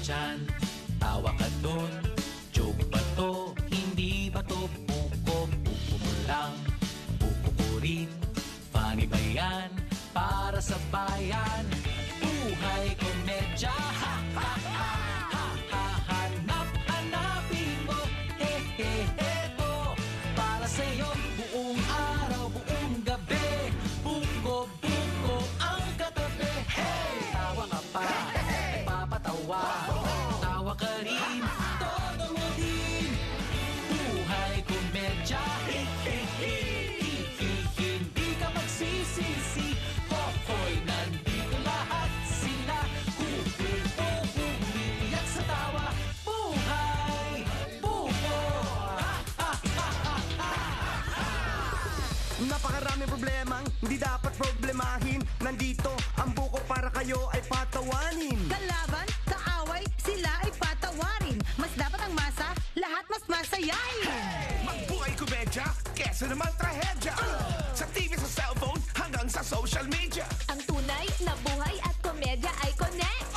dyan? Tawa ka dun, joke ba to? Hindi ba to buko? Buko mo lang, buko ko rin. Funny ba yan? Para sa bayan. Buhay komedya, ha ha ha ha ha. Hanap-hanapin mo, he he he ho. Para sa'yo, buong araw, buong gabi. Buko-buko ang katabi. Hey! Tawa ka pa, nagpapatawa. Tawa ka rin, todo mo din. Buhay komedya, he he he. Hindi ka magsisisi. Hoy, nandito lahat sila. Umiiyak sa tawa. Buhay, buko. Napakaraming problemang hindi dapat problemahin. Nandito ang buko para kayo ay patawanin. Kalaban, kaaway, sila ay patawarin. Mas dapat ang masa, lahat mas masayahin. Magbuhay komedya, kesa naman trahedya. Sa TV, sa cellphone, hanggang sa social media. Ang tunay na buhay at komedya ay connect.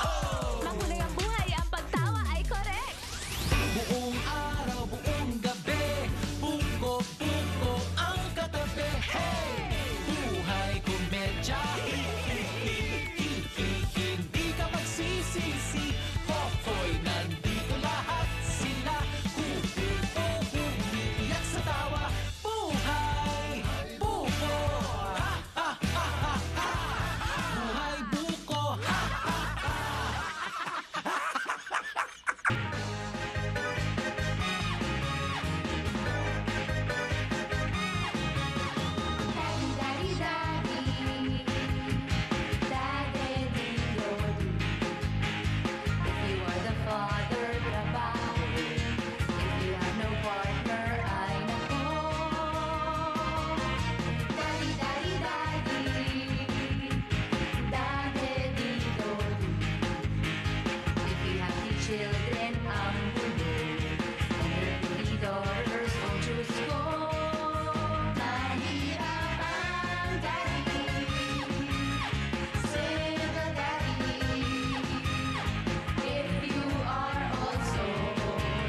Mahulay ang buhay, ang pagtawa ay correct. Buong araw, buong gabi. Buko-buko ang katabi. Hey! Buhay komedya. Hindi ka magsisisi. Hoy, nandito lahat sila. Umiiyak sa tawa. Buhay, buko. Buhay, buko. Daddy, daddy, daddy-do-do. If you are the father, trabaho. If you have no partner, ay nako. Daddy, daddy, daddy, daddy-do-do. If you have two children, ang gulo. And your three daughters, don't choose ko. Mahirap ang daddy, single daddy. If you are also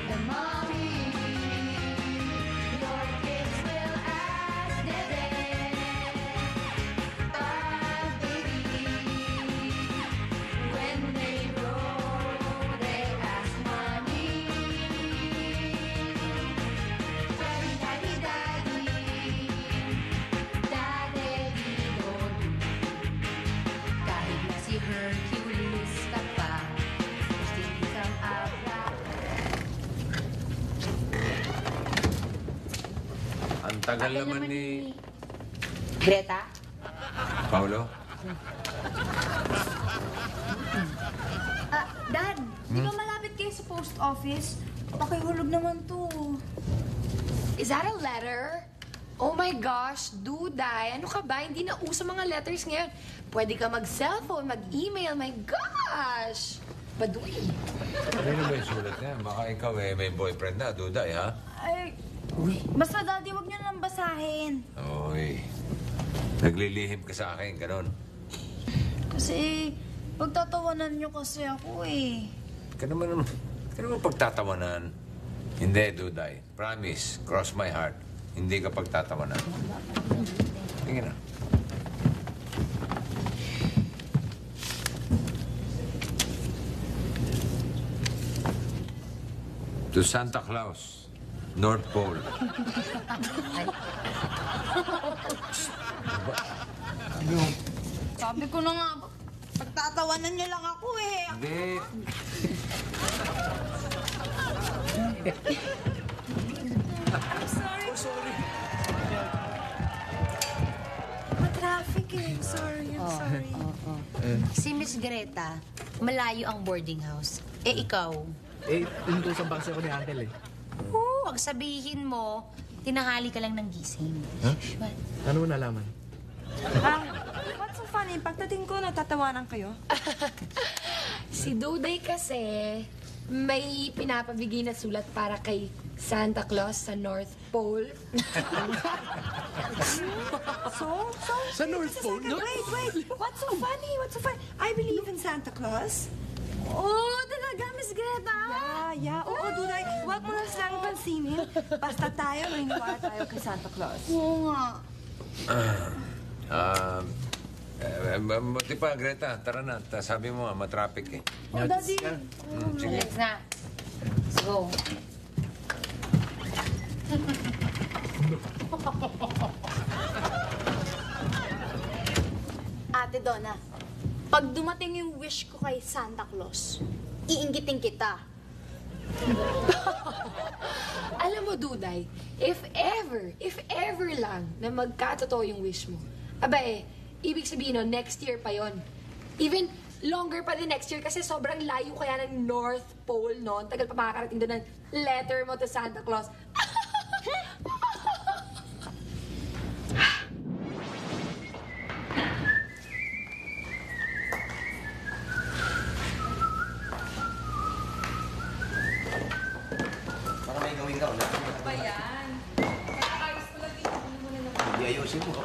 the mommy, your kids will ask Dede, baby. When they grow, they ask mommy. Daddy, daddy, daddy, daddy-do-do. Kahit na si Hercules ka pa, gusto kang abra. Ang tagal naman ni... Greta? Paolo? Dad, di ba malapit kayo sa post office? Pakihulog naman to. Is that a letter? Oh my gosh, Duday. Ano ka ba? Hindi na uso mga letters ngayon. Pwede ka mag-cellphone, mag-email. My gosh! Baduy. Ano ba yung sulat niya? Baka ikaw may boyfriend na, Duday, ha? Ay, basta daddy, wag niyo nang basahin. Oy. Naglilihim ka sa akin, ganon. Kasi, pagtatawanan niyo kasi ako eh. Ka naman pagtatawanan. Hindi, Duday. Promise, cross my heart. Hindi ka pagtatawanan. Tingin na. To Santa Claus, North Pole. Sabi ko na nga, pagtatawanan niyo lang ako eh. Hindi. Sorry. Ma-traffic eh. I'm sorry. Si Miss Greta, malayo ang boarding house. Eh, ikaw? Inutusan ba kasi ako ni Uncle eh? Huwag sabihin mo, tinahali ka lang ng gising. Huh? What? Ano mo nalaman? What's so funny? Pagdating ko, natatawanan kayo. Si Duday kasi may pinapabigay na sulat para kay Santa Claus sa North Pole. So? Sa North Pole? Wait. What's so funny? I believe in Santa Claus. Oh, talaga? talaga, Miss Greta? Yeah. Oo, Duday. Huwag mo na silang pansinin. Basta tayo, naniniwala tayo kay Santa Claus. Oo nga. Buti pa, Greta. Tara na. Sabi mo, matraffic eh. Oh, Daddy. Sige. Let's na. Let's go. Ate Donna, pag dumating yung wish ko kay Santa Claus, iinggitin kita. Alam mo, Duday, if ever lang na magkatotoo yung wish mo, ibig sabihin nun, next year pa yon. Even longer pa din next year kasi sobrang layo kaya ng North Pole, no? Tagal pa makakarating doon ng letter mo to Santa Claus. Baka may gawin ka ulit. Ano ba yan? Ayos ko lang dito. Hindi ayusin mo.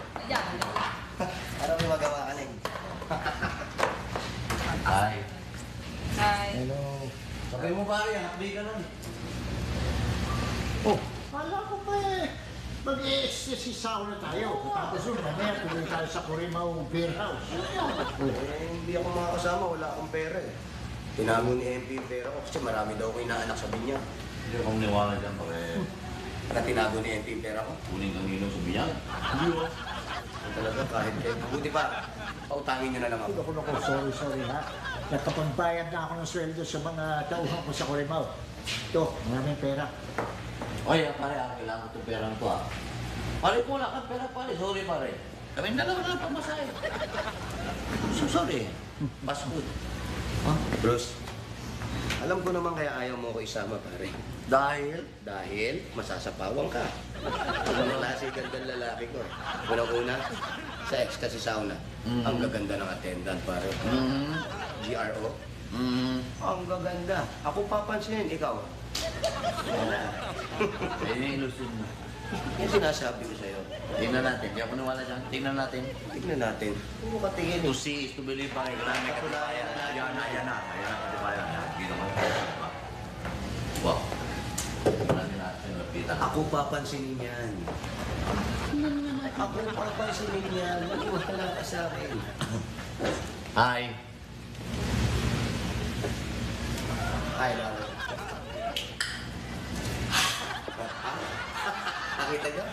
Para may magawa ka na eh. Hi. Hi. Hello. Sabay mo pare, hakbi ka nun. Oh, kala ko pa mag-i-exercise na tayo. Tapos yun, mamaya tuloy tayo sa Corimao Beer House. Hindi ako makakasama, wala akong pera eh. Tinago ni MP yung pera ko kasi marami daw ko inaanak sa binya. Hindi akong niwala dyan, pare. Na tinago ni MP yung pera ko. Kuning ang ilaw sa biyan. Hindi oh. Talaga kahit kayo. Buti pa, pautangin nyo na lang ako. Sorry ha. Nakapagbayad na ako ng sweldo sa mga tauhan ko sa Corimao. Ito, maraming pera. Oy, pare, kailangan ko itong perang to, ah. Pare, kung wala kang pera, pare. Sorry, pare. Kami dalawa na pamasahe. So, sorry. Baskod. Huh? Bruce, alam ko naman kaya ayaw mo ko isama, pare. Dahil? Dahil masasapawang ka. Ang klase gandang lalaki ko. Unang-una, sa ecstasy sauna. Ang gaganda ng attendant, pare. GRO. Ang gaganda. Ako papansinin, ikaw. Ayun yung ilusyon mo. Yung sinasabi ko sa'yo. Tingnan natin. Hindi ako niwala dyan. Tingnan natin. Tignan natin. Huwag mo katingin. To see is to believe, pare. Kailangan may katibayan. Ayan na. Ayan na katibayan. Hindi naman tayo. Wow. Tingnan natin. Lapitan. Ako papansinin yan. Ako papansinin yan. Maniwala ka sa akin. Hi. Hi, Lalo. Nakita niyo?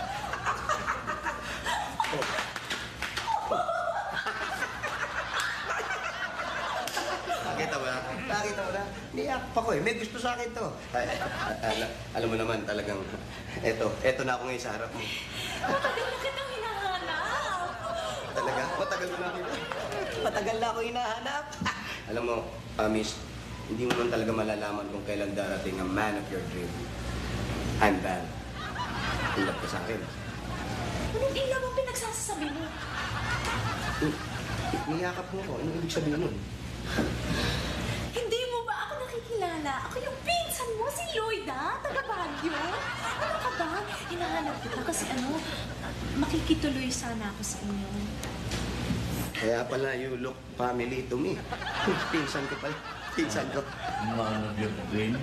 Nakita mo na? Nakita mo na? Niyak pa ko eh. May gusto sa akin to. Alam mo naman talagang, eto na ako ngayon sa harap mo. Matagal na kitang hinahanap. Talaga? Matagal mo na ako Matagal na ako hinahanap. Alam mo, miss, hindi mo man talaga malalaman kung kailan darating ang man of your dream. I'm Val. Tulad ka sa akin. Anong ilaw ang pinagsasabi mo? Niyakap mo ko. Anong ibig sabihin nun? Hindi mo ba ako nakikilala? Ako yung pinsan mo, si Lloyd, ha? Taga Baguio. Ano ka ba? Hinahanap kita kasi makikituloy sana ako sa inyo. Kaya pala you look family to me. Pinsan ko pala. Pinsan ko. Man of your dream.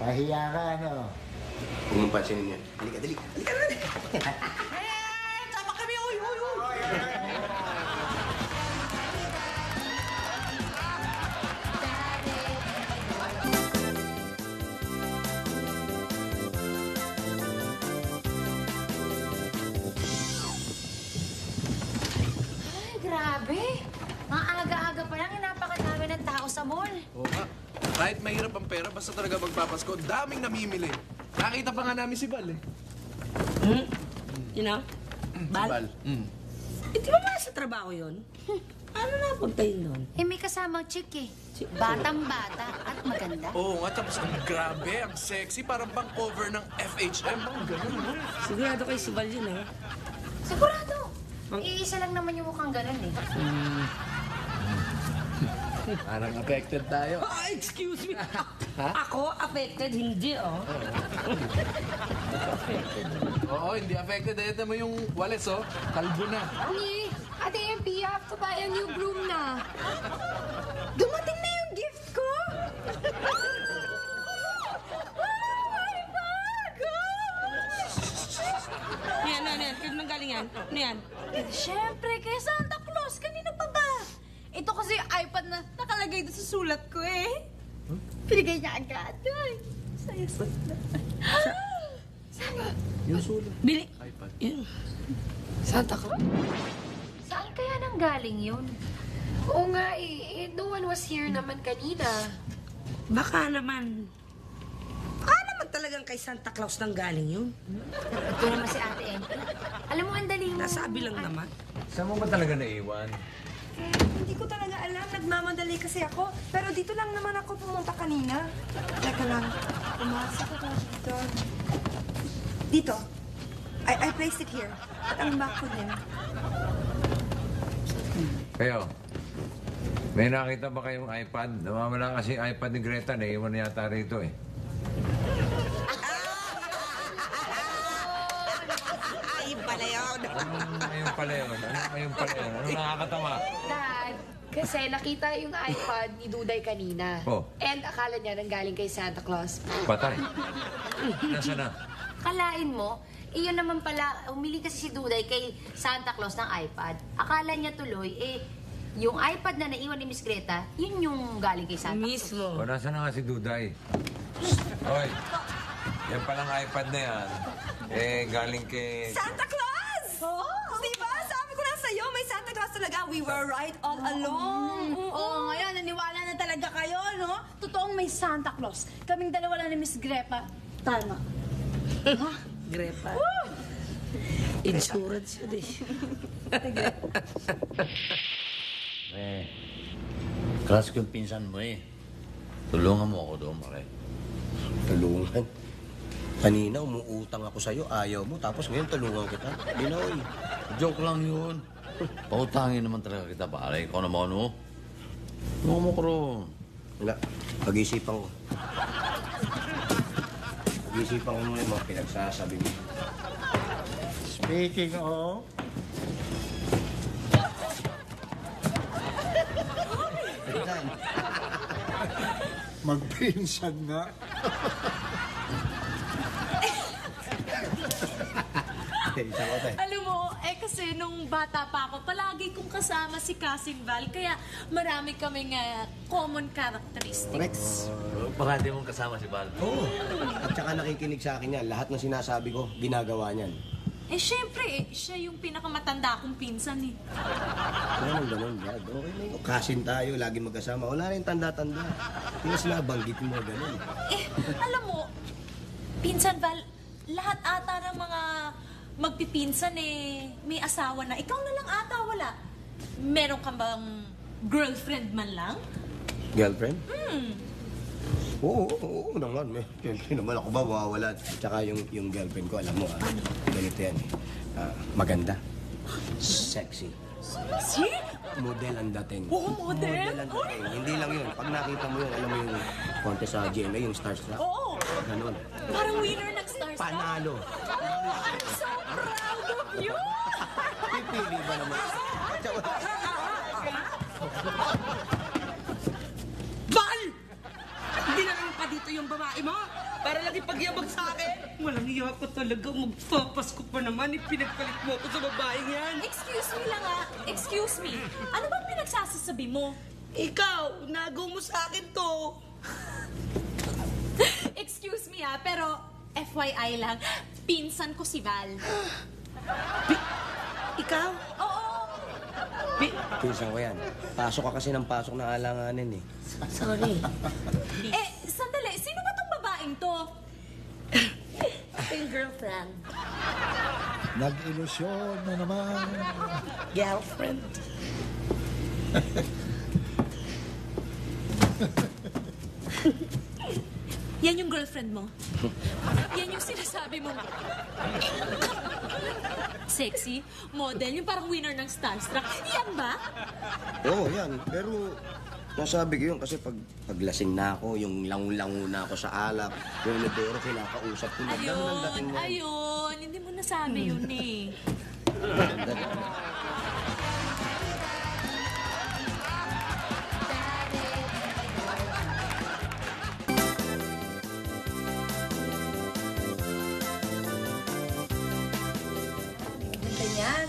Pahiya ka, ano? Huwag mong pansinin yan. Halika, dali. Halika, dali. Tama kami! Uy! Ay, grabe. Ang aga-aga pa lang, napakadami ng tao sa mall. Oo nga. Kahit mahirap ang pera, basta talaga magpapasko, daming namimili. Nakita pa nga namin si Val eh. Sino? Val? Eh, di ba nasa trabaho yun? Ano napagtayin doon? Eh, may kasamang chick eh. Batang-bata at maganda. Oo nga, tapos ang grabe, ang sexy, parang pang cover ng FHM. Ang ganun, no? Sigurado kay si Val yun, ha? Sigurado. Iisa lang naman yung mukhang ganun eh. Parang affected tayo. Oh, excuse me! Ako affected, hindi, oh. Oo, hindi affected. Ito mo yung wales, oh. Kalbo na. Ni, Ate MP, you have to buy a new broom na. Dumating na yung gift ko! Kanino galing yan? Ano yan? Siyempre, kay Santa Claus. Kanino pa ba? Ito kasi yung iPad na nakalagay doon sa sulat ko eh. Pinigay niya agad. Ay, saya-saya na. Yung sulat. Bili. iPad. Santa Claus? Saan kaya nang galing yun? Oo nga eh, no one was here naman kanina. Baka naman. Baka naman talagang kay Santa Claus nang galing yun. Ito naman si Ate Enki. Alam mo, ang dali mo. Nasabi lang naman. Saan mo ba talaga naiwan? Hindi ko talaga alam. Nagmamadali kasi ako. Pero dito lang naman ako pumunta kanina. Teka lang. Pumasok ako dito. Dito. I placed it here. At ang back ko din. Kayo, may nakita ba kayong iPad? Namamala kasi yung iPad ni Greta. Naiwan na yata rito eh. Ay, pala yun. Ayun pala yun. Ano nakakatawa? Dad, kasi nakita yung iPad ni Duday kanina. Oh. And akala niya nang galing kay Santa Claus. Patay. Nasaan na? Kalain mo, iyon naman pala, umili kasi si Duday kay Santa Claus ng iPad. Akala niya tuloy, yung iPad na naiwan ni Miss Greta, yun yung galing kay Santa Claus. Mismo. O, nasaan na nga si Duday? Hoy, yan palang iPad na yan. Galing kay... Santa Claus! Oh! Diba? Sabi ko lang sa'yo, may Santa Claus talaga. We were right all along. Oo, ngayon, naniwala na talaga kayo, no? Totoong may Santa Claus. Kaming dalawa lang ni Miss Grepa. Tama. Ha? Grepa. Insurance yun eh. Crush ko yung pinsan mo eh. Tulungan mo ako doon, pare. Tulungan? Kanina, umuutang ako sa'yo, ayaw mo, tapos ngayon tulungan kita. Binoy. Joke lang yun. Pautangin naman talaga kita, pare. Ikaw naman, no? Tulungan mo ko ron. Wala, pag-isipan ko. Pag-isipan ko muna yung mga pinagsasabi mo. Speaking of... Magpinsan nga. Alam mo, kasi nung bata pa ako, palagi kong kasama si Cousin Val, kaya marami kaming common characteristics. Parati mong kasama si Val. Oo. At saka nakikinig sa akin yan. Lahat ng sinasabi ko, ginagawa niyan. Siyempre, siya yung pinakamatanda kong pinsan eh. Ganun, Brad. Okay na yun. Kasin tayo, lagi magkasama. Wala rin tanda-tanda. Hindi na sinabanggit mo ganun. Alam mo, Pinsan Val, lahat ata ng mga magpipinsan may asawa na. Ikaw na lang ata wala. Meron ka bang girlfriend man lang? Girlfriend? Oo naman. Siyempre naman ako ba mawawala. Tsaka yung girlfriend ko, alam mo, ganito yan eh. Maganda. Sexy. Sexy? Model ang dating. Oo, model? Model ang dating. Hindi lang yun. Pag nakita mo yun, alam mo yung contest sa GMA, yung Starstruck. Oo. Ganon. Parang winner ng Starstruck. Panalo. I'm so proud of you! Pipili ba naman? Val! Hindi na naman pa dito yung babae mo. Para lang ipagyabag sa akin. Walang iya ko talaga. Magpapasko pa naman. Pinagpalit mo ako sa babaeng yan. Excuse me lang Excuse me. Ano bang pinagsasasabi mo? Ikaw, nagaw mo sa akin to. Excuse me pero FYI lang, pinsan ko si Val. Ikaw? Oo. Pinsan ko yan. Pasok ka kasi ng pasok na alanganin eh. Sorry. Sandali. Sino ba tong babaeng to? Yung girlfriend. Nag-ilusyon na naman. Girlfriend. Yan yung girlfriend mo? Yan yung sinasabi mo? Sexy, model, yung parang winner ng Starstruck. Yan ba? Oo, yan. Pero nasabi ko yun kasi paglasing na ako, yung lango-lango na ako sa alak, yung inodoro, kinakausap ko. Ganun ang dating mo. Ayun. Hindi mo nasabi yun eh.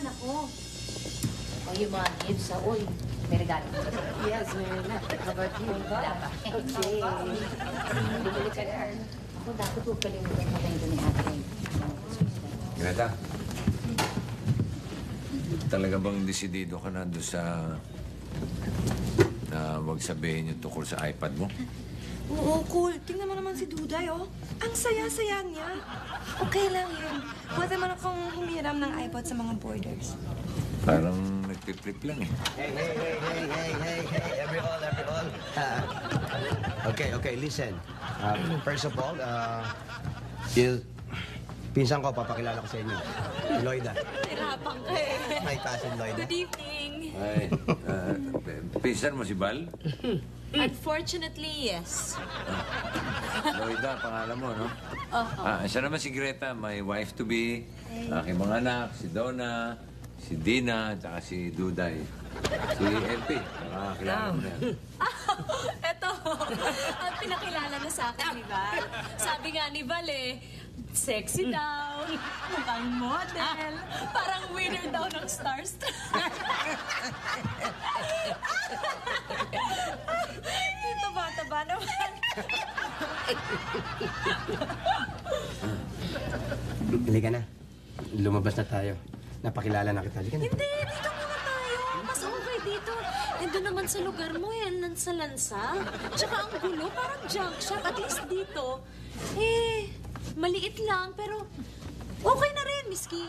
nako. O yung mga gifts, uy, may regalo. Yes, Mirna. How about you? Wala pa. Okay. Bumili ka na. Ako, dapat huwag kalimutan mo kayo ni ate. Greta, talaga bang desidido ka na doon sa na wag sabihin yung tungkol sa iPad mo? Oo, cool. Tingnan mo naman si Duday, oh. Ang saya-saya niya. Okay lang yun. Pwede man akong humiram ng iPod sa mga borders. Parang nagpiplip lang eh. Hey, everyone. Okay, listen. First of all, pinsan ko, papakilala ko sa inyo. Si Lloyda. Hirapang ka eh. My cousin Lloyda. Good evening. Ay, pinsan mo si Bal? Unfortunately, yes. Lloyda, pangalan mo, no? Siya naman si Greta, my wife-to-be, aking mga anak, si Donna, si Dina, at si Duday. Si LP, nakakakilala mo na yan. Eto, ang pinakilala na sa akin ni Val. Sabi nga ni Val sexy daw, mukhang model, parang winner daw ng Starstruck. Ito bata-bata naman. Halika na. Lumabas na tayo. Napakilala na kita. Halika na. Hindi, dito muna tayo. Mas okay dito. Doon naman sa lugar mo, yan, lansa-lansa. Tsaka ang gulo, parang junk shop. At least dito, maliit lang, pero okay na rin, miski.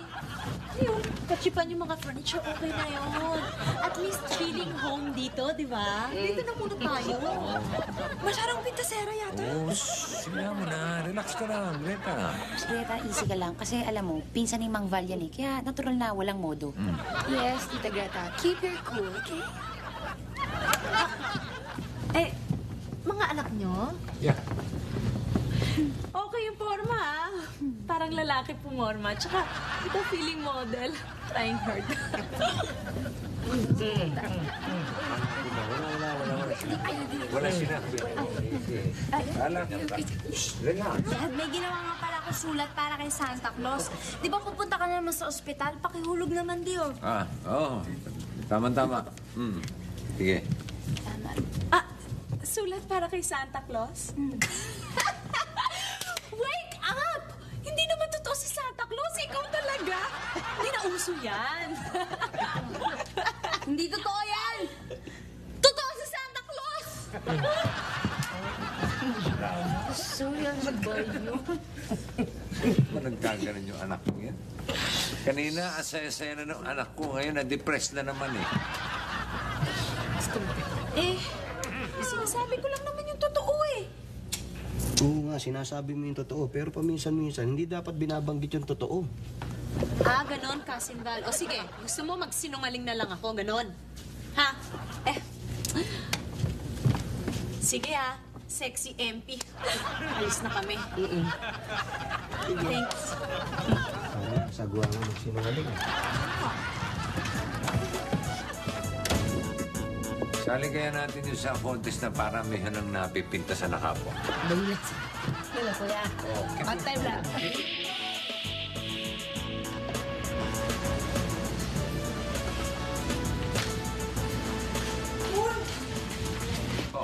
Ayun, kachipan yung mga furniture, okay na yun. At least feeling home dito, di ba? Dito na muna tayo. Masyadong pintasera yata. Oo, sige mo na. Relax ka lang, Greta. Greta, easy ka lang. Kasi alam mo, pinsan ni Mang Val yan eh. Kaya natural na walang modo. Yes, Tita Greta. Keep your cool, okay? Mga anak nyo? Yeah. Okay yung forma, ah. Parang lalaki pumorma. Tsaka, ito feeling model. Trying hard. Wala sinabi. Alam. Relax. Dad, may ginawa nga pala ako sulat para kay Santa Claus. Di ba pupunta ka naman sa ospital? Pakihulog naman di, oh. Oo. Tama-tama. Sige. Sulat para kay Santa Claus? Wake up! Hindi naman totoo si Santa Claus. Ikaw talaga. Hindi na uso yan. Hindi totoo yan! Totoo si Santa Claus! Sorry, ang boy yun. Nagkaganon yung anak ko yan. Kanina, asaya-saya na ng anak ko. Ngayon, na-depressed na naman eh. Sinasabi ko lang naman yung totoo eh. Oo nga, sinasabi mo yung totoo. Pero paminsan-minsan, hindi dapat binabanggit yung totoo. Ganon, Cousin Val. O sige, gusto mo magsinungaling na lang ako, ganon. Ha? Sige sexy MP. Alis na kami. Thanks. Sagwa nga magsinungaling. Sali kaya natin yung sa contest na paramihan ng napipinta sa nakapwa. Dahil Hello, kuya. Pantay lang.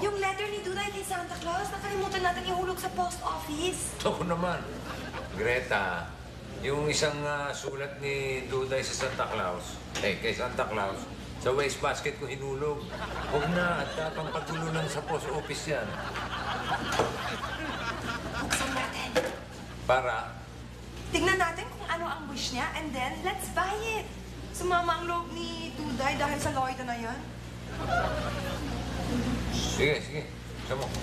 Yung letter ni Duday kay Santa Claus, nakalimutan natin ihulog sa post office. Ito naman. Greta, yung isang sulat ni Duday sa Santa Claus, kay Santa Claus, sa wastebasket ko hinulog. Huwag na, at tatang pagtulo lang sa post office yan. Buksan natin. Para? Tignan natin kung ano ang wish niya, and then, let's buy it. Sumama ang loob ni Duday dahil sa Lloyda na yan. Sige. Sama ko.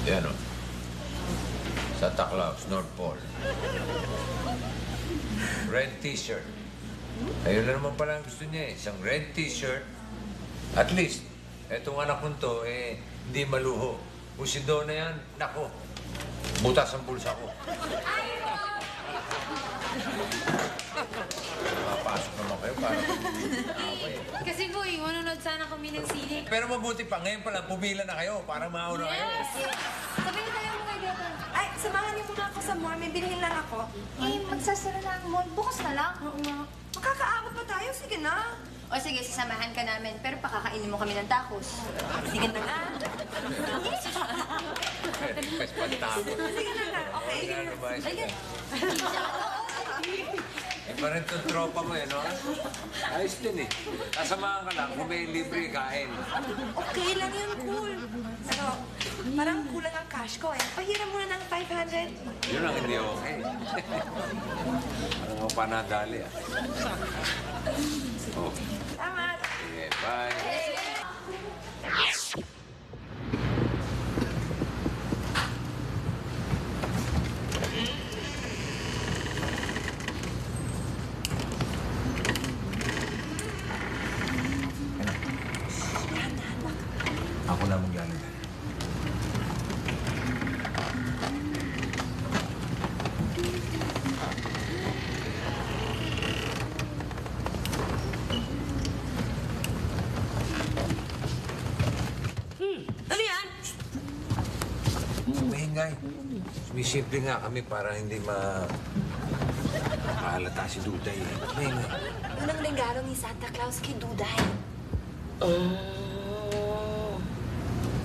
Yan o. Santa Claus, North Pole. Red t-shirt. Ayun na naman pala ang gusto niya eh. Isang red t-shirt. At least, etong anak kong to, hindi maluho. Kung si Donna yan, nako, butas ang bulsa ko. Nakapasok naman kayo. para Kasi po, manunod sana kami ng sine. Pero mabuti pa, ngayon pala, pumila na kayo para mauna kayo. Sabi na tayo mo kay Greta. Ay, samahan niyo muna ako sa mall. May bilhin lang ako. Magsasara na ang mall. Bukas na lang. Oo nga. Makakaabot pa tayo. Sige na. O sige, sasamahan ka namin. Pero pakakainin mo kami ng tacos. Sige na nga. Mas pantapos. Sige na. Okay. Iba rin itong tropa mo, no? Ayos din eh. Kasamahan ka lang, kung may libre kain. Okay lang yun, cool. Pero parang kulang ang cash ko eh. Pahiram muna ng 500. Yun ang hindi okay. Parang ako panadali ah. Oh. Salamat. Sige, bye. Ako na maglalagay. Ano yan? Maingay. Sumisimple nga kami para hindi mahalata si Duday. Maingay. Unang regalo ni Santa Claus kay Duday.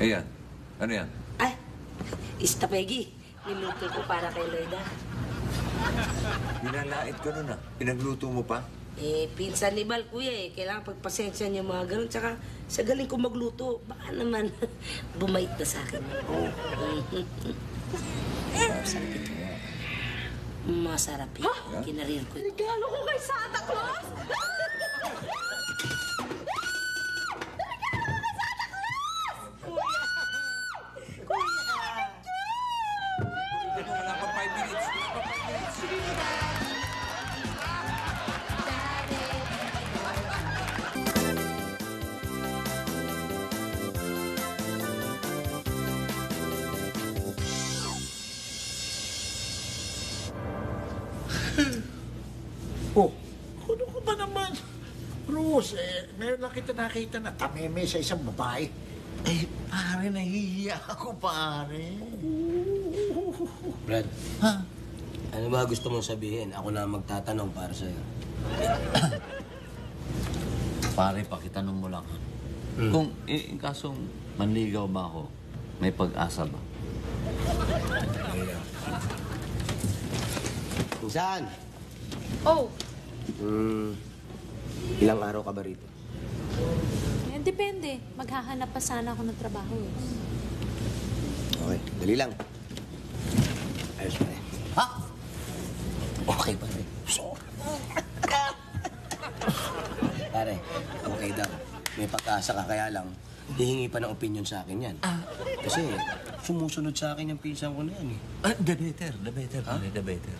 Ayan. Ano yan? Ay, istapegi. Niluto ko para kay Loida. Pinalait ka nun ah. Pinagluto mo pa? Eh, pinsan ni Bal, kuya eh. Kailangan pagpasensya niya mga ganun. Tsaka sa galing ko magluto, baka naman bumait na sa akin. Oo. Masarap eh. Kinarir ko. Regalo ko kay Santa Claus? Wala pa 5 minutes. Wala pa 5 minutes. Oh, ano ko ba naman? Rose, meron lang kita nakita na tameme sa isang babae. Eh, pare, nahihiya ako, pare. Brad, Ha? ano ba gusto mong sabihin? Ako na magtatanong para sa'yo. Pare, pakitanong mo lang, ha? Kung in kasong manligaw ba ako, may pag-asa ba? Saan? Oh, Ilang araw ka ba rito? Depende. Maghahanap pa sana ako ng trabaho eh. Okay, dali lang. Ayos pa rin. Ha? Okay, pare. Pare, okay daw. May pag-asa ka, kaya lang, hihingi pa ng opinion sa akin yan. Kasi sumusunod sa akin yung pinsan ko na yan eh. The better, pare, the better.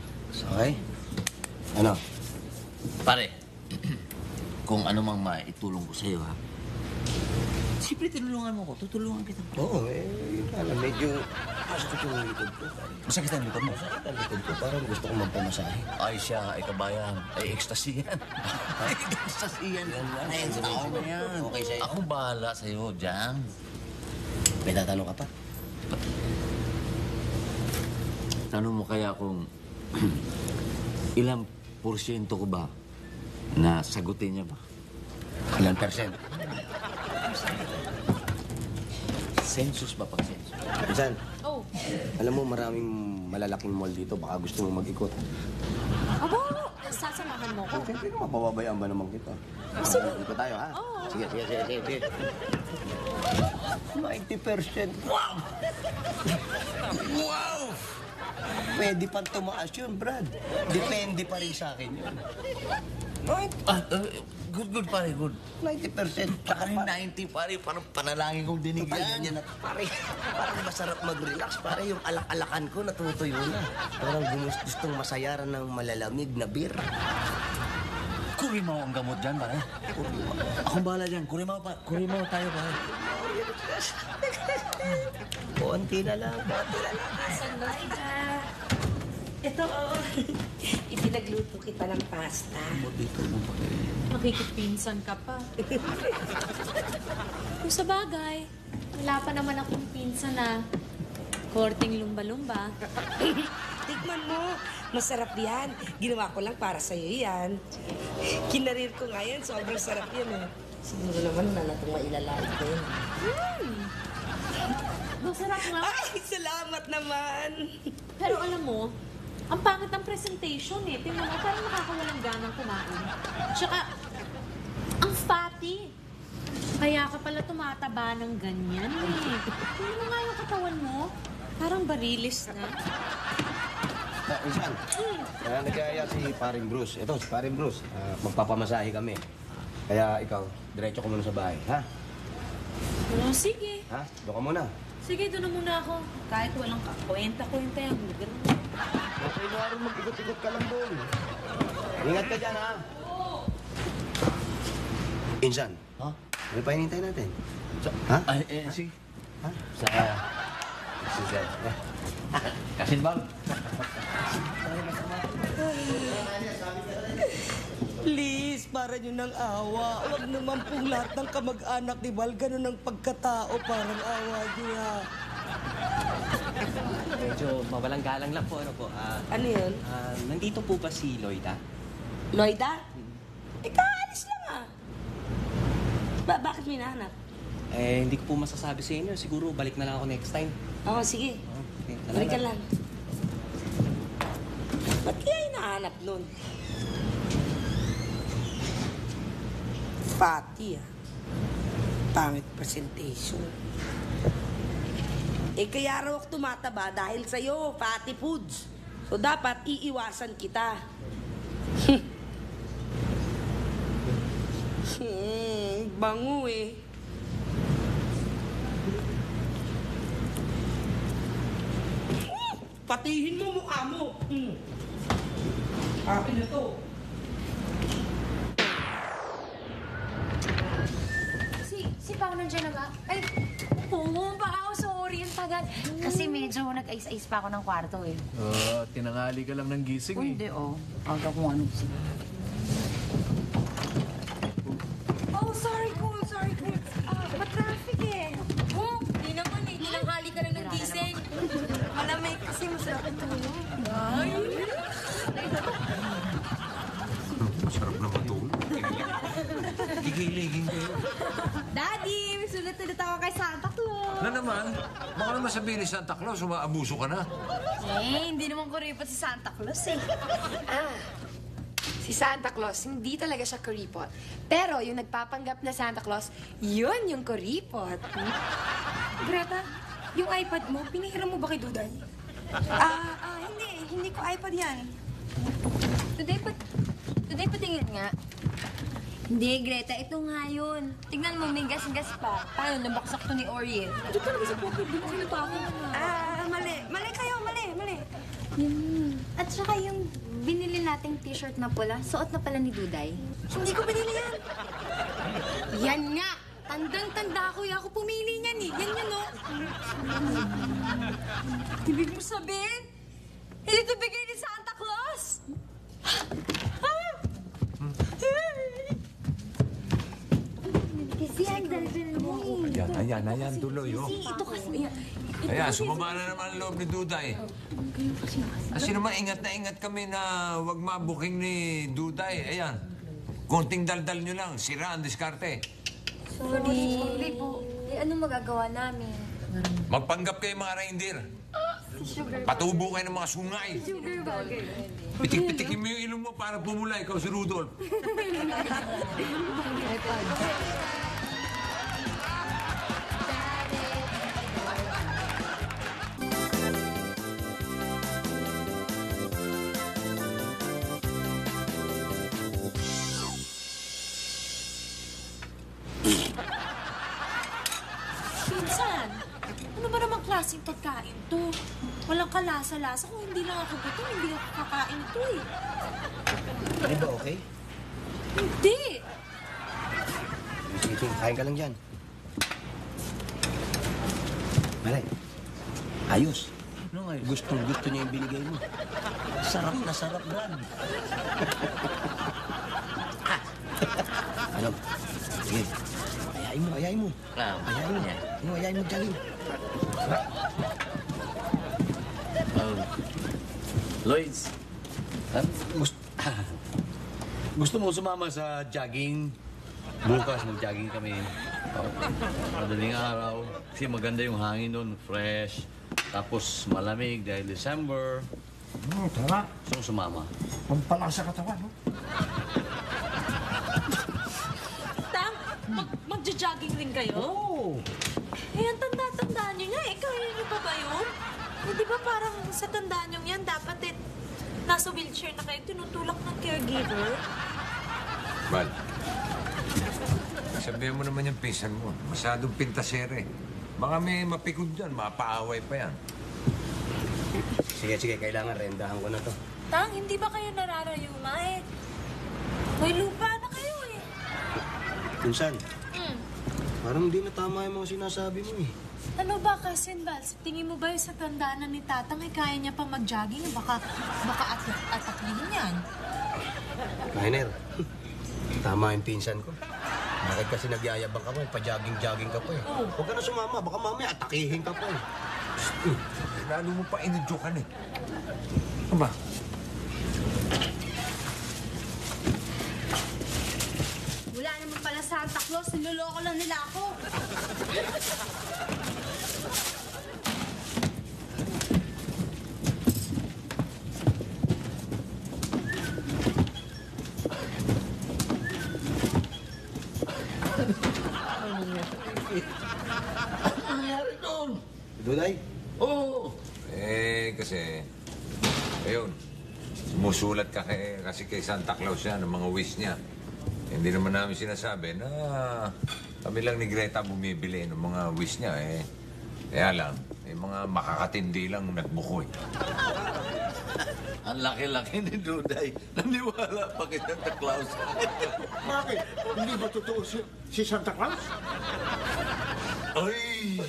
Okay? Ano? Pare, kung ano mang maitulong ko sa'yo, ha? Siyempre, tinulungan mo ko. Tutulungan kita. Oo, alam, medyo masakit yung likod ko. Masakit ang likod mo? Masakit ang likod ko, parang gusto kong magpamasahe. Ay siya, ay kabayan. Ay ecstasy yan. Ay ecstasy yan. Ay, tao na yan. Okay sa'yo? Akong bahala sa'yo, Jang. May tatanong ka pa? Tanong mo kaya kung ilang porsyento ko ba na sagutin niya ba? Ilan percent? Census ba pag census? Pinsan, Oh, alam mo maraming malalaking mall dito, baka gusto mo mag-ikot. abo! Sasamahan mo ko. Siyempre, mapababayaan ba naman kita? Sige. Ikot tayo, ha? Oo. Sige. 90%. Wow! Wow! Pwede pang tumaas yun, Brad. Depende pa rin sa akin yun. Good, pare, good. 90%. Tsaka rin 90, pare, parang panalangin kong dinig Yan yan. na, pare. Parang masarap mag-relax. Pare, yung alak-alakan ko natutuyo na. Parang gustong masayaran ng malalamig na beer. Kurimaw ang gamot dyan, pare. Akong bahala dyan. Kurimaw tayo, pare. Konti na lang. Ito, ipinagluto kita ng pasta. Makikipinsan ka pa. Kung sa bagay, wala pa naman akong pinsan na korting lumba-lumba. Tikman mo. Masarap yan. Ginawa ko lang para sa'yo yan. Kinarir ko nga yan. Sobrang sarap yan eh. Siguro naman na itong mailalait ko yun. Masarap nga. Ay, salamat naman. Pero alam mo, ang pangit ng presentation eh. Tingnan mo, parang nakakawalang ganang kumain. Tsaka, ang fatty. Kaya ka pala tumataba ng ganyan eh. Tingnan mo nga yung katawan mo. Parang barilis na. Insan, nagyaya si Paring Bruce. Ito, si Paring Bruce. Magpapamasahe kami. Kaya ikaw, diretso ka muna sa bahay, ha? Oh, sige. Ha? Doon ka muna. Sige, doon na muna ako. Kahit walang kwenta-kwenta yung lugar mo. Kasi inuwarin mag-ikot-ikot ka lang doon. Ingat ka dyan, ha? Insan. Ha? Ano pa hinintay natin? Ha? Si... Ha? Sa... Si Zed. Kasinbang. Please, para nyo ng awa. Huwag naman pong lahat ng kamag-anak ni Val. Ganun ang pagkatao. Parang awa nyo ha. Medyo mawalang galang lang po. Ano po? Ano yun? Nandito po ba si Lloyda? Lloyda? Kaalis lang ah. Bakit may nahanap? Hindi ko po masasabi sa inyo. Siguro balik na lang ako next time. Oo, sige. Okay, Balikan lang. Ba't kaya hinahanap nun? Fatty ah. Pangit presentation. Kaya raw ako tumataba dahil sa'yo, fatty foods. So dapat iiwasan kita. Bango eh. Patihin mo mukha mo. Akin na to. Si Pao nandiyan na ba? Ay, oo, Pao, sorry, ang tagal. Kasi medyo nag-ice-ice pa ako ng kwarto eh. Tinangali ka lang ng gising eh. Hindi, oh. Aga kung ano siya. Oh, sorry, Cool. Ma-traffic eh. Oh, hindi naman eh. Tinanghali ka lang ng gising. Malamig kasi masarap ang tulog. Ay! Sarap naman tulog. Gigiligin kayo. Daddy, may sulat ulit ako kay Santa Claus. Na naman? Baka naman sabihin ni Santa Claus, umaabuso ka na. Hindi naman kuripot si Santa Claus eh. Si Santa Claus, hindi talaga siya kuripot. Pero yung nagpapanggap na Santa Claus, yun yung kuripot. Greta, yung iPad mo, pinahiram mo ba kay Duday? Hindi ko iPad yan. Today, patingin nga. Hindi, Greta, ito nga yun. Tingnan mo, may gas-gas pa. Paano, nabaksak to ni Oriel. Ito talaga sa pocket, di ba kinapako na? Mali kayo, mali. At saka yung binili nating t-shirt na pula, suot na pala ni Duday. Hindi ko binili yan. Yan nga! Tandang-tanda ko, ako pumili niyan eh. Yan yun, no? Ibig mo sabihin, hindi ito bigay ni Santa Claus? Kasi ang daldal mo. Ayan, tuloy, oh. Ito kasi. Ayan, sumama na naman ang loob ni Duday. Kasi naman, ingat na ingat kami na wag mabuking ni Duday. Ayan, konting daldal nyo lang, sira ang diskarte. Sorry po. Ano magagawa namin? Magpanggap kayo mga reindeer. Patubo kayo ng mga sungay. Pitik-pitikin mo yung ilong mo para pumula. Ikaw si Rudolph. Pinsan, ano ba namang klaseng pagkain to? Walang kalasa-lasa. Kung hindi lang ako gutom, hindi ako kakain ito eh. Ano ba, okay? Hindi! Sige, kain ka lang dyan. Malay, ayos. Ano nga? Gusto niya yung binigay mo. Sarap na sarap, Brad. Ano? Sige. Ayayin mo. Ayayin mo, Jaling. Lloyds, gusto mo sumama sa jogging? Bukas mag-jogging kami. Madaling araw. Kasi maganda yung hangin doon, fresh. Tapos malamig dahil December. Tama. Gusto mo sumama? Pampalakas sa katawan, no? Tang, magja-jogging rin kayo? Oo. Eh, ang tanda-tandaan nyo nga eh. Kaya nyo pa ba yun? Eh, di ba parang sa tandaan nyo yan, dapat nasa wheelchair na kayo, tinutulak ng caregiver? Bal, sabihin mo naman yung pinsan mo. Masyadong pintasere. Baka may mapikod dyan, mapaaway pa yan. Sige, kailangan rendahan ko na to. Tang, hindi ba kayo nararayuma eh? May lupa na kayo eh. Pinsan, parang hindi na tama yung mga sinasabi mo eh. Ano ba, Cousin Vals? Tingin mo ba yung sa tandaan ni Tatang ay kaya niya pa mag-jogging? Baka ataklihin yan. Rainer, tama yung pinsan ko. Bakit kasi nagyayabang ka pa eh? Pa-jogging-jogging ka pa eh. Huwag ka na sumama, baka mamaya atakihin ka pa eh. Lalo mo pa inudyokan eh. Ano ba? Wala naman pala Santa Claus, niloloko lang nila ako. Ano nangyari doon? Duday? Oo. Kasi, ayun, sumusulat ka kasi kay Santa Claus yan, ng mga wish niya. Hindi naman namin sinasabi na kami lang ni Greta bumibili ng mga wish niya eh. Kaya lang, may mga makakatindi lang nagbukoy. Ang laki-laki ni Duday. Naniwala pa kay Santa Claus. Bakit? Hindi ba totoo si Santa Claus? Ay!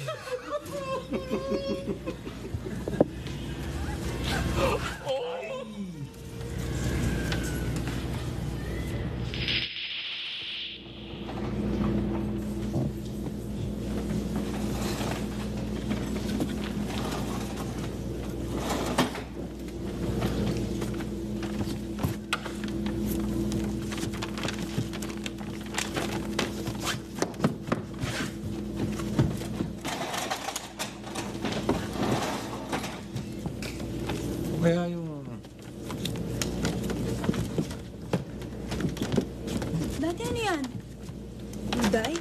Kaya yung... Dati ano yan? Duday?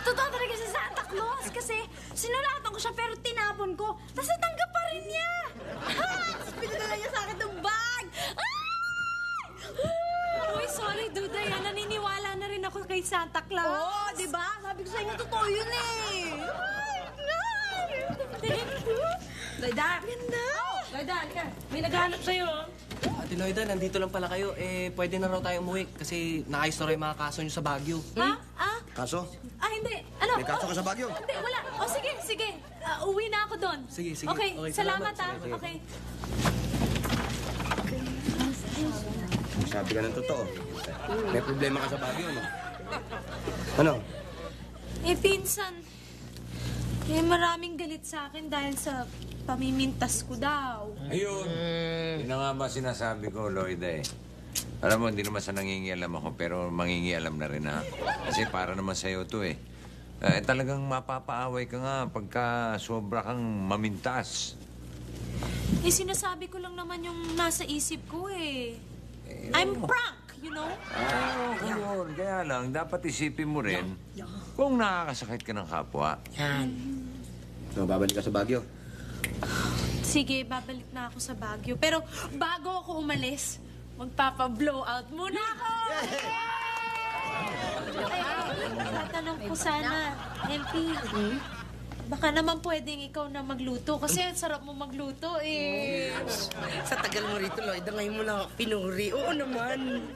Totoo talaga si Santa Claus kasi sinulatan ko siya pero tinapon ko. Tapos natanggap pa rin niya. Tapos pinadala niya sa akin ng bag. Uy, sorry, Duday. Naniniwala na rin ako kay Santa Claus. Oo, di ba? Sabi ko sa inyo, totoo yun eh. Loida! Ganda! Loida, halika. May naghahanap sa'yo. Ate Loida, nandito lang pala kayo. Pwede na raw tayo umuwi kasi nakaistorya yung mga kaso nyo sa Baguio. Ha? Kaso? Hindi. Ano? May kaso ka sa Baguio? Hindi, wala. Sige. Uwi na ako doon. Sige. Okay, salamat Sige. Okay. Sabi ka ng totoo. May problema ka sa Baguio, no? Ano? Pinsan. Maraming galit sa akin dahil sa pamimintas ko daw. Ayun. Yun na nga ba sinasabi ko, Loida eh. Alam mo, hindi naman sa nangingialam ako, pero mangingialam na rin ha. Kasi para naman sa'yo to eh. Talagang mapapaaway ka nga pagka sobra kang mamintas. Sinasabi ko lang naman yung nasa isip ko eh. I'm prank, you know? Ayun. Kaya lang, dapat isipin mo rin kung nakakasakit ka ng kapwa. So, babalik ka sa Baguio? Sige, babalik na ako sa Baguio. Pero bago ako umalis, magpapa-blowout muna ako! Tatanong ko sana, MP, baka naman pwedeng ikaw na magluto kasi ang sarap mo magluto eh. Sa tagal mo rito, Lloyd, ngayon mo lang ako pinuri. Oo naman.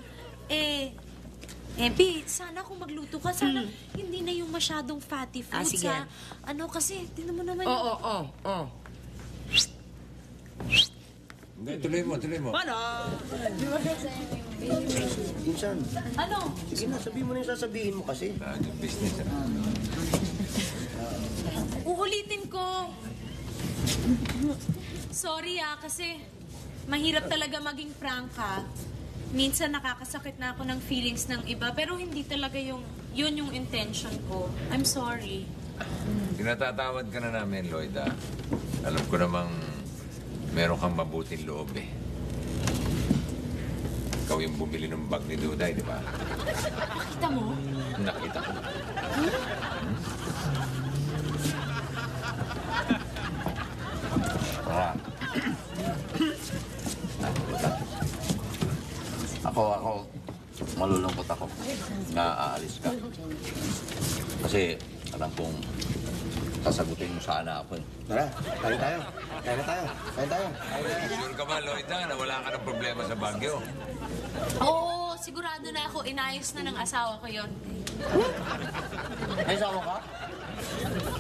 Bi, sana kung magluto ka, sana hindi na yung masyadong fatty foods, sige. ha? Ano kasi, tinan mo naman Oo. Hindi, tuloy mo. Ano? Minsan. Ano? Sige na, sabihin mo na yung sasabihin mo kasi. Business. Uulitin ko. Sorry kasi mahirap talaga maging prank ha. Minsan nakakasakit na ako ng feelings ng iba, pero hindi talaga yun yung intention ko. I'm sorry. Pinatatawad ka na namin, Lloyd, ah. Alam ko namang meron kang mabuting loob eh. Ikaw yung bumili ng bag ni Duday, di ba? Nakita mo? Nakita ko. Ako, malulungkot ako na aalis ka. Kasi alam kong sasagutin mo sana ako. Tara, tayo tayo. Sure ka ba, Lloyd, na wala ka ng problema sa Baguio? Oo, sigurado na ako. Inayos na ng asawa ko yon. May asawa ka?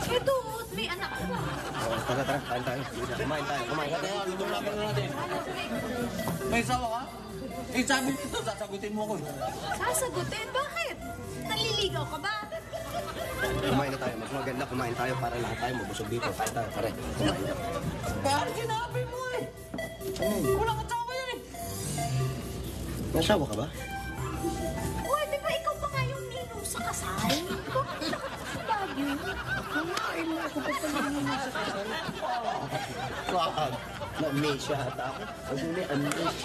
Ito, may anak ko. Tara, kain tayo. Kumain tayo. Dito natin. May asawa ka? Eh, sabi nito, sasagutin mo ako. Sasagutin? Bakit? Naliligaw ka ba? Kumain na tayo. Mas maganda kumain tayo para lahat tayo mabusog dito. Kain tayo, pare. Pero sinabi mo eh. Walang asawa yan eh. May asawa ka ba? Pwede ba ikaw pa nga yung ninong sa kasal? Ikaw ka sa Baguio. Kumain na ako pa pala sa kasal. Wag. Na-amnesia ata ako. Huwag mo may amnesia.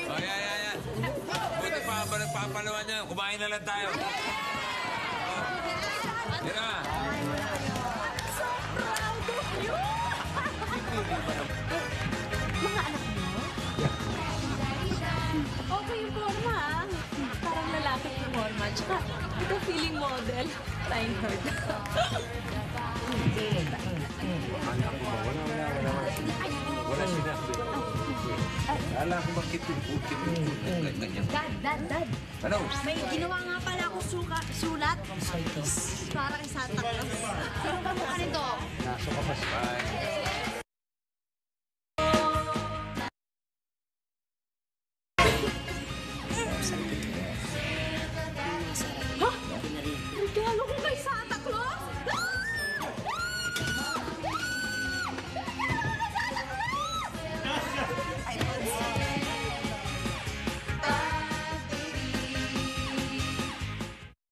Oh, yan. Buti pa ba nagpapalawan niya? Kumain na lang tayo. Tira. Mga anak mo? Okay yung forma, ah. Parang lalaki yung forma. Tsaka, ito feeling model. Trying hard. Wala sila. Alam ko bakit yung ganyan. Dad. Ano? May ginawa nga pala akong sulat. Para kay Santa Claus. Sino ba mukha nito? Bye.